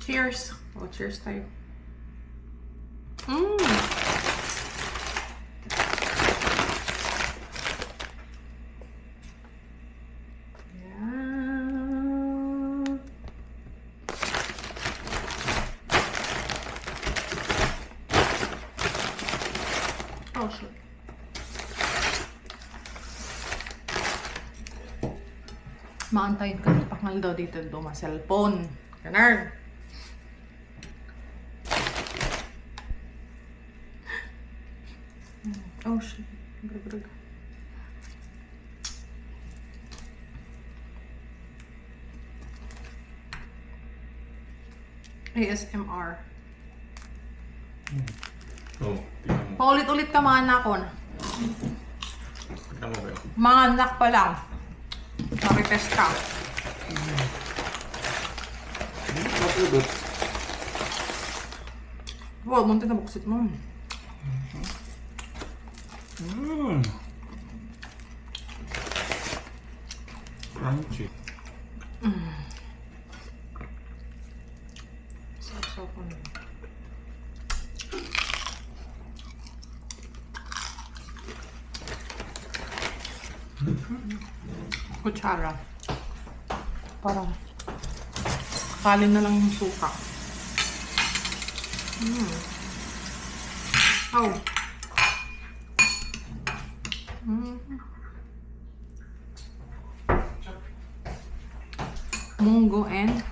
Cheers! Oh, cheers tayo. Oh, shit. Maantayin ka ng pakngal daw dito ma cellphone. Ganar. Oh, shit. Grag. ASMR. Oh, paulit-ulit ka mga anak ko na. tignan mo ba yun? Mga anak pa lang. Marites ka. Napulot. Wow, munti na buksit mo. Crunchy. So ko na. Kutsara. Para kalin na lang yung suka. Oh. Munggo and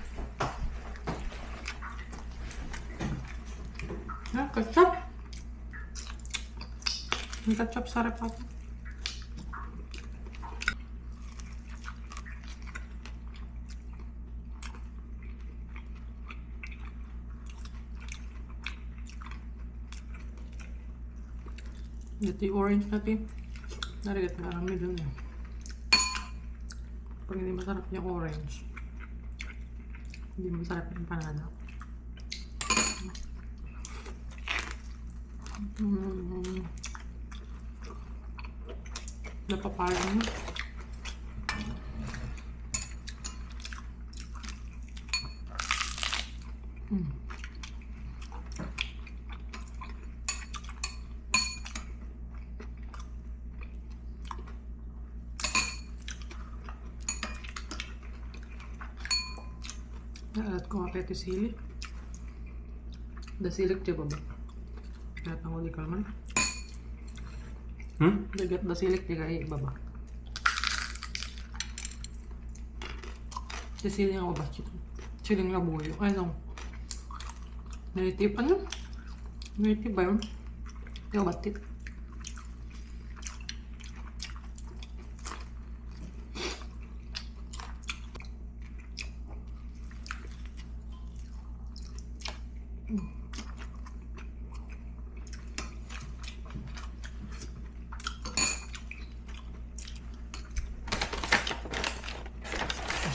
ketchup. May ketchup sa rep ako. Ito yung orange natin. Narigat nga lang medyo na. Pag hindi masarap yung orange, hindi masarap yung panada. Napapalang mo. Alat ko nga ito sili. Dasilik siya ba ba? Lahat ng uli kalman. Dagat dasilik siya kaya iba ba? Dasili nga ba? Siling labuyo. Ano? Native ano? Native ba yun? Yung batit.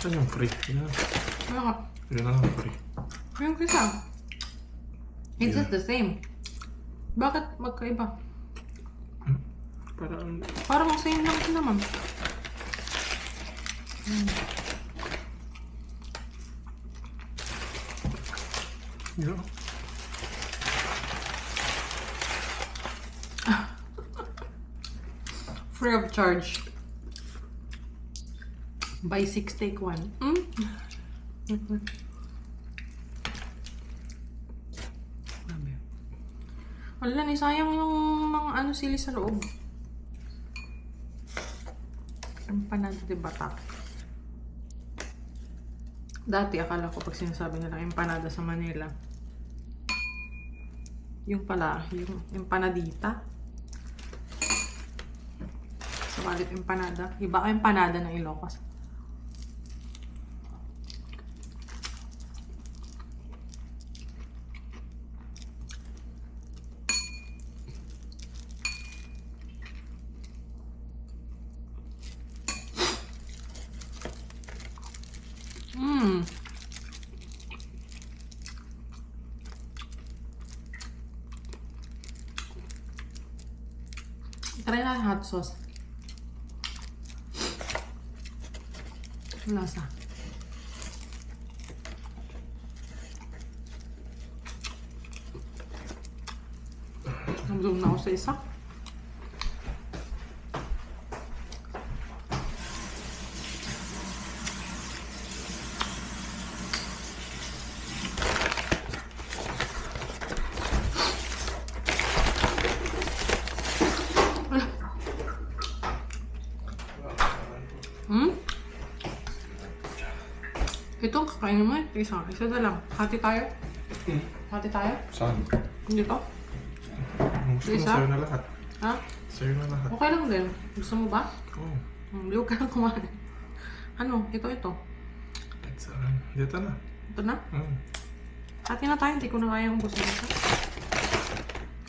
Saan yung free? Yan. Ano ka? Yan na lang free. Yung isa. It's just the same. Bakit magkaiba? Parang same lang ito naman. Yeah. Free of charge. Buy 6, take 1. Wala ni sayang yung mga ano sili sa loob. Empanada de batak. Dati akala ko pag sinasabi nila empanada sa Manila, yung pala, yung empanadita. Subalit empanada. Iba ka empanada ng Ilocos. Try na hot sauce. Lasa. Nag-zoom na ako sa isa. Ito, kakainin mo eh. Isa na lang. Hati tayo. Hati tayo. Saan? Dito. Gusto mo Isa? sa'yo na lahat. Ha? Sa'yo na lahat. Okay lang din. Gusto mo ba? Oo. Hindi ko kaya kumain. Ano? Ito. Dito na. Ito na? Hati na tayo. Hindi ko na kaya yung gusto nito.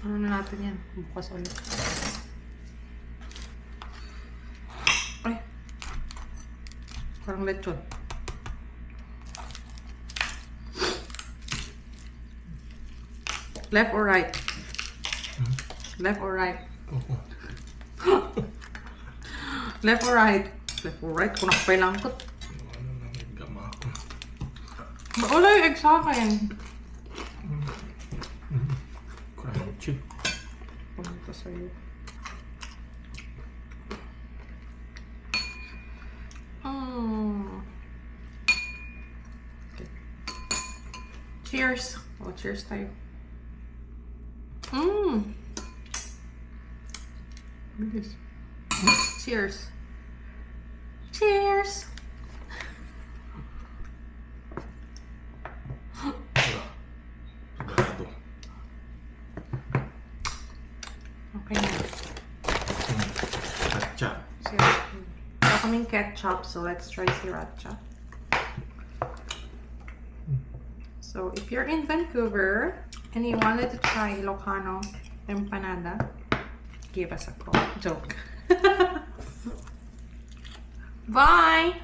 Ano na natin yan? Bukas ulit. Ay. Parang lechon. Left or right? Left or right? Oo. Left or right? Left or right? Kung nakapailang ko. Ano na, may gama ako. Wala yung egg sa akin. Crunchy. Pumunta sa'yo. Okay. Cheers! Oh, cheers tayo. Bilis. Cheers! Cheers! Sigurado. Okay na. Katcha. Wala kaming ketchup, so let's try sriracha. So, if you're in Vancouver and you wanted to try Ilocano empanada, give us a call. Joke. Bye!